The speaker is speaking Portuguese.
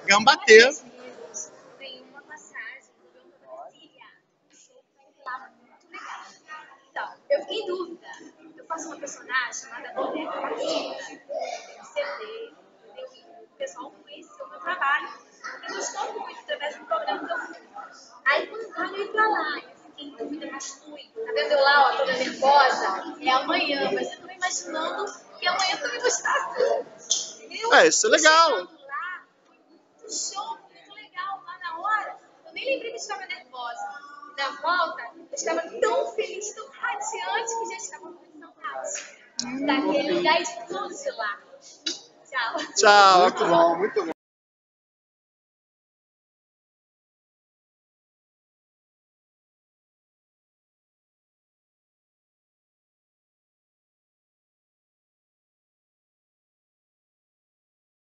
Gambateiro. Tem uma passagem do Leão da Brasília. O show vai lá muito legal. Então, eu fiquei em dúvida. Eu faço uma personagem chamada Boneca Paquita. Tem CD, entendeu? E o pessoal conheceu o meu trabalho. E gostou muito através do programa que eu fui. Aí quando eu ia pra lá, eu fiquei em dúvida, mas fui. Tá vendo eu lá, ó, toda nervosa? É amanhã, mas eu tô imaginando que amanhã eu também vou estar assim. Entendeu? É, isso é legal. Chegando lá, foi muito show, muito legal. Lá na hora, eu nem lembrei que eu estava nervosa. E na volta, eu estava tão feliz, tão radiante, que já estava com saudade daquele lugar e de todos de lá. Tchau. Tchau. Muito bom, muito bom.